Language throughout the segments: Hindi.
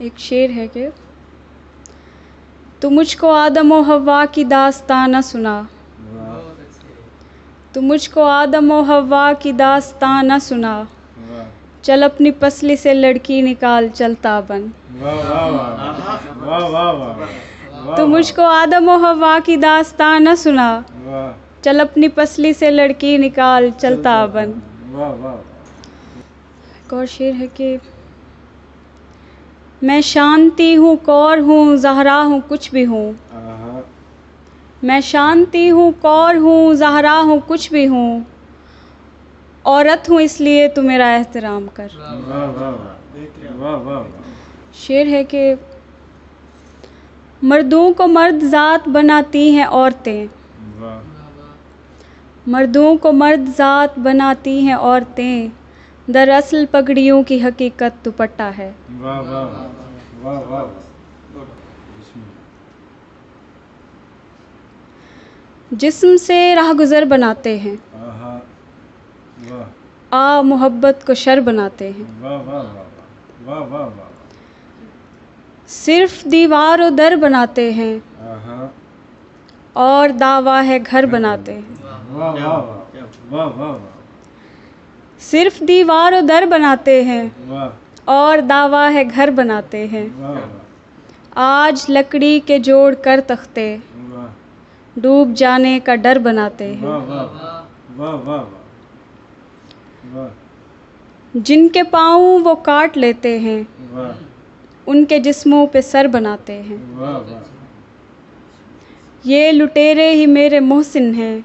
एक शेर है कि तू मुझको आदम व हव्वा की दास्तां न सुना, तू मुझको आदम व हव्वा की दास्तां न सुना, चल अपनी पसली से लड़की निकाल चलता बन। तू मुझको आदम व हव्वा की दास्तां न सुना, चल अपनी पसली से लड़की निकाल चलता बन। एक और शेर है कि मैं शांति हूँ, कौर हूँ, ज़हरा हूँ, कुछ भी हूँ। मैं शांति हूँ, कौर हूँ, ज़हरा हूँ, कुछ भी हूँ। औरत हूँ इसलिए तू मेरा एहतराम कर। शेर है कि मर्दों को मर्द ज़ात बनाती हैं औरतें, मर्दों को मर्द ज़ात बनाती हैं औरतें, दरअसल पगड़ियों की हकीकत दुपट्टा है। जिस्म से राहगुज़र बनाते हैं, आ मोहब्बत को शर बनाते हैं। सिर्फ दीवार और दर बनाते हैं और दावा है घर बनाते हैं। सिर्फ दीवार और दर बनाते हैं और दावा है घर बनाते हैं। आज लकड़ी के जोड़ कर तख्ते डूब जाने का डर बनाते हैं। जिनके पाँव वो काट लेते हैं उनके जिस्मों पे सर बनाते हैं। ये लुटेरे ही मेरे मोहसिन हैं,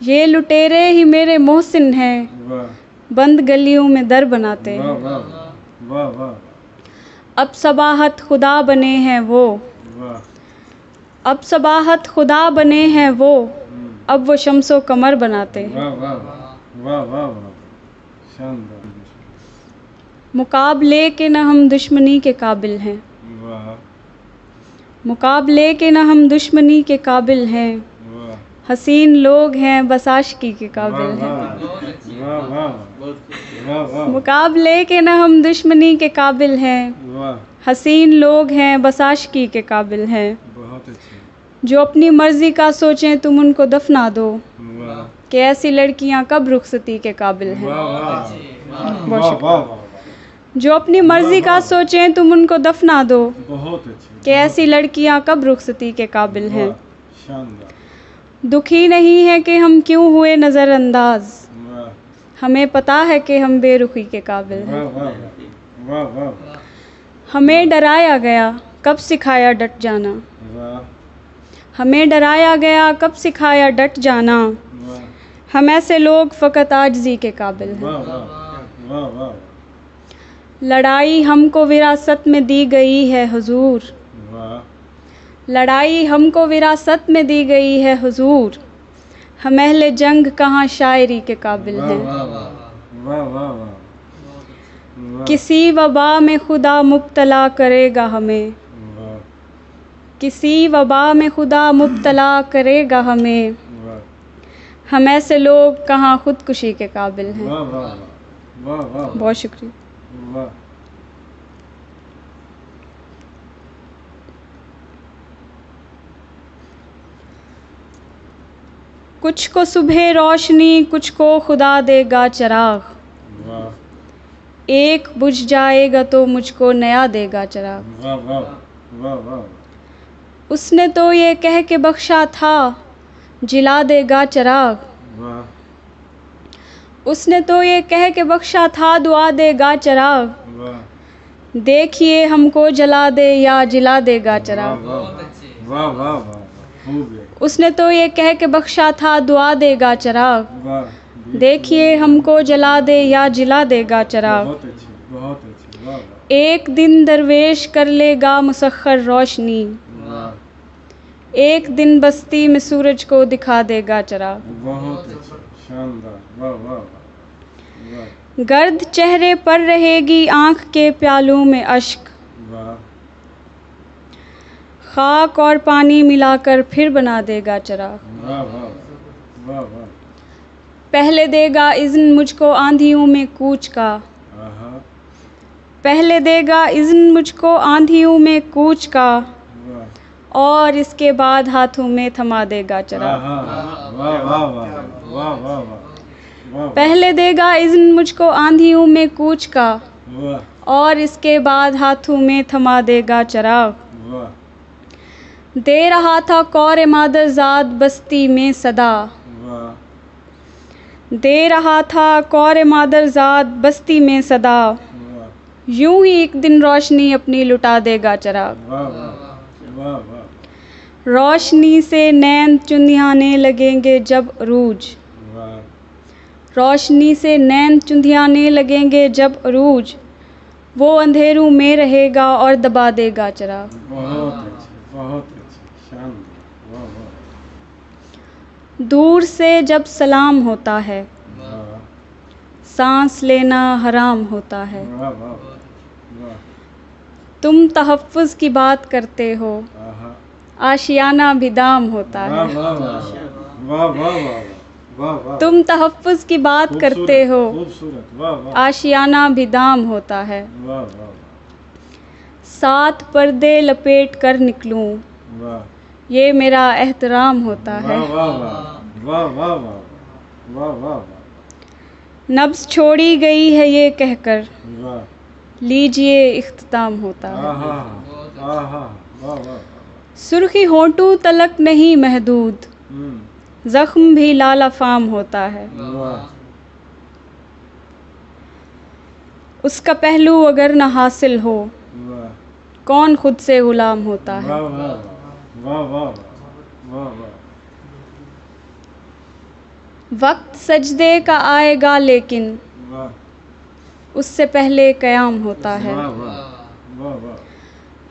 ये लुटेरे ही मेरे मोहसिन हैं, बंद गलियों में दर बनाते हैं। अब सबाहत खुदा बने हैं वो, अब सबाहत खुदा बने हैं वो, अब वो शम्सो कमर बनाते हैं। मुकाबले के न हम दुश्मनी के काबिल हैं, मुकाबले के न हम दुश्मनी के काबिल हैं, हसीन लोग हैं बस आशिकी के काबिल हैं। मुकाबले के न हम दुश्मनी के काबिल हैं, हसीन लोग हैं बस आशिकी के काबिल हैं। जो अपनी मर्जी का सोचें तुम उनको दफना दो, कि ऐसी लड़कियां कब रुखसती के काबिल हैं। जो अपनी मर्जी का सोचें तुम उनको दफना दो, कि ऐसी लड़कियां कब रुखसती के काबिल हैं। दुखी नहीं है कि हम क्यों हुए नज़रअंदाज, हमें पता है कि हम बेरुखी के काबिल हैं। हमें डराया गया कब सिखाया डट जाना, हमें डराया गया कब सिखाया डट जाना, हम ऐसे लोग फ़कत आजिज़ी के काबिल हैं। लड़ाई हमको विरासत में दी गई है हुजूर, लड़ाई हमको विरासत में दी गई है हुजूर, हम अहले जंग कहाँ शायरी के काबिल हैं। किसी वबा में खुदा मुब्तला करेगा हमें, किसी वबा में खुदा मुब्तला करेगा हमें, हम ऐसे लोग कहाँ खुदकुशी के काबिल हैं। बहुत शुक्रिया। कुछ को सुबह रोशनी, कुछ को खुदा देगा चिराग, एक बुझ जाएगा तो मुझको नया देगा चिराग। उसने तो ये कह के बख्शा था जिला देगा चिराग, उसने तो ये कह के बख्शा था दुआ देगा चिराग, देखिए हमको जला दे या जिला देगा चिराग। उसने तो ये कह के बख्शा था दुआ देगा चिराग, देखिए हमको जला दे या जिला देगा चिराग। एक दिन दरवेश कर लेगा मुसख्खर रोशनी, एक दिन बस्ती में सूरज को दिखा देगा चिराग। गर्द चेहरे पर रहेगी आँख के प्यालों में अश्क, खाक और पानी मिलाकर फिर बना देगा चिराग। पहले देगा इज़्न मुझको आंधियों में कूच का, पहले देगा इज़्न मुझको आंधियों में कूच का, और इसके बाद हाथों में थमा देगा चराग। पहले देगा इज़्न मुझको आंधियों में कूच का, और इसके बाद हाथों में थमा देगा चराग। दे रहा था कौर मादरजाद बस्ती में सदा, दे रहा था कौर मादरजाद बस्ती में सदा, यूं ही एक दिन रोशनी अपनी लुटा देगा चराग। रोशनी से नैन चुंधियाने लगेंगे जब अरूज, रोशनी से नैन चुंधियाने लगेंगे जब अरूज, वो अंधेरों में रहेगा और दबा देगा चराग। बहुत अच्छे, शानदार, दूर से जब सलाम होता है, सांस लेना हराम होता है। तुम तहफ़्फ़ुज़ की बात करते हो, आशियाना भी दाम होता है। तुम तहफ़्फ़ुज़ की बात करते हो, आशियाना भी दाम होता है। सात पर्दे लपेट कर निकलूं, ये मेरा एहतराम होता है। नब्ज़ छोड़ी गई है ये कहकर, लीजिए इख्तिताम होता है। सुर्खी होंठों तलक नहीं महदूद, ज़ख्म भी लालाफाम होता है। उसका पहलू अगर न हासिल हो, कौन खुद से गुलाम होता है। वक्त सजदे का आएगा लेकिन उससे पहले क़याम होता है।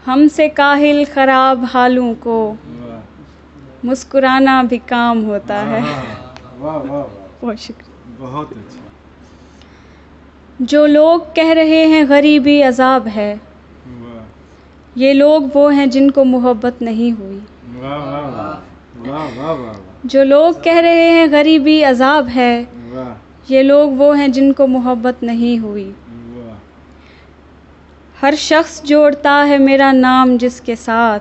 हमसे काहिल ख़राब हालों को मुस्कुराना भी काम होता है। बहुत शुक्रिया। बहुत अच्छा। जो लोग कह रहे हैं गरीबी अज़ाब है, ये लोग वो हैं जिनको मोहब्बत नहीं हुई। जो लोग कह रहे हैं गरीबी अज़ाब है, ये लोग वो हैं जिनको मोहब्बत नहीं हुई। हर शख्स जोड़ता है मेरा नाम जिसके साथ,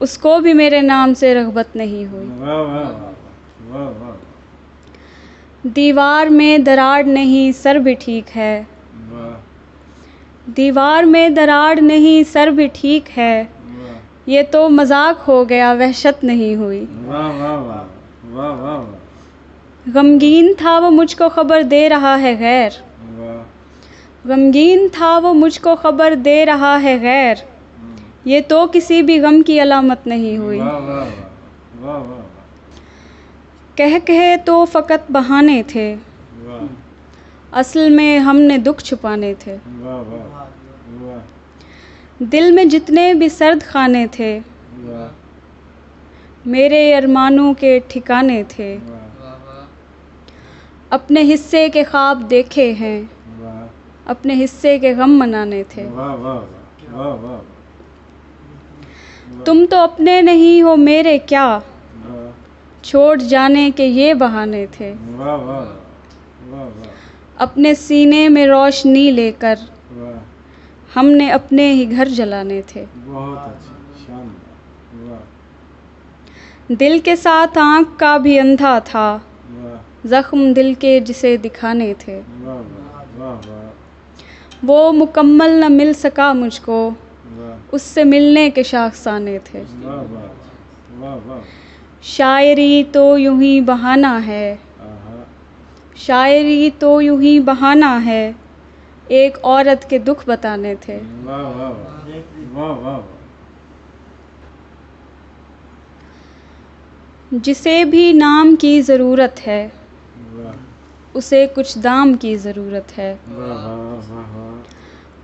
उसको भी मेरे नाम से रग़बत नहीं हुई। दीवार में दरार नहीं सर भी ठीक है, दीवार में दरार नहीं सर भी ठीक है, ये तो मजाक हो गया वहशत नहीं हुई। गमगीन था वो मुझको खबर दे रहा है गैर, गमगीन था वो मुझको खबर दे रहा है गैर, ये तो किसी भी गम की अलामत नहीं हुई। कह कहे तो फ़कत बहाने थे, असल में हमने दुख छुपाने थे। दिल में जितने भी सर्द खाने थे, मेरे अरमानों के ठिकाने थे। अपने हिस्से के ख्वाब देखे हैं, अपने हिस्से के गम मनाने थे। तुम तो अपने नहीं हो मेरे क्या, छोड़ जाने के ये बहाने थे। अपने सीने में रोशनी लेकर हमने अपने ही घर जलाने थे। बहुत अच्छा, शानदार। दिल के साथ आँख का भी अंधा था, ज़ख्म दिल के जिसे दिखाने थे। वो मुकम्मल न मिल सका मुझको, उससे मिलने के शाखसाने थे। शायरी तो यूं ही बहाना है, शायरी तो यूं ही बहाना है, एक औरत के दुख बताने थे। जिसे भी नाम की ज़रूरत है, उसे कुछ दाम की ज़रूरत है।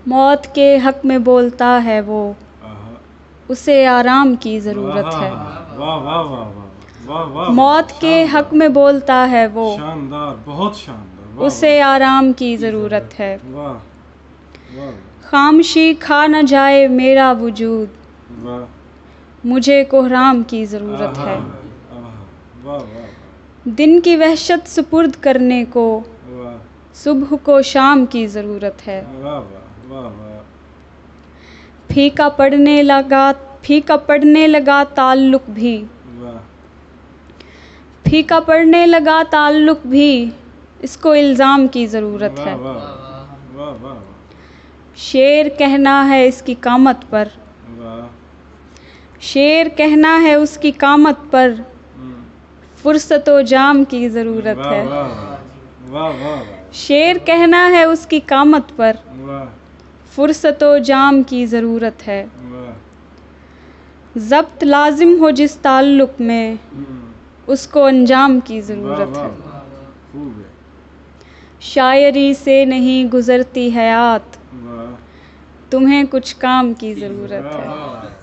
मौत के हक में बोलता है वो, उसे आराम की ज़रूरत है। मौत के हक में बोलता है वो, शानदार, बहुत शानदार, उसे आराम की ज़रूरत है। खामोशी खा न जाए मेरा वजूद, मुझे कोहराम की ज़रूरत है। दिन की वहशत सुपुर्द करने को, सुबह को शाम की ज़रूरत है। वाह वाह फीका पड़ने लगा ताल्लुक भी, वाह फीका पड़ने लगा ताल्लुक भी, इसको इल्ज़ाम की ज़रूरत है। वाह वाह वाह शेर कहना है इसकी कामत पर, वाह शेर कहना है उसकी कामत पर, फुर्सत व जाम की ज़रूरत वाह है। वाह वाह वाह शेर कहना है उसकी कामत पर, वाह फुर्सत व जाम की ज़रूरत है। वाह ज़ब्त लाजिम हो जिस ताल्लुक में, उसको अंजाम की ज़रूरत है। खूब है। शायरी से नहीं गुज़रती हयात, वाह तुम्हें कुछ काम की ज़रूरत है। वाह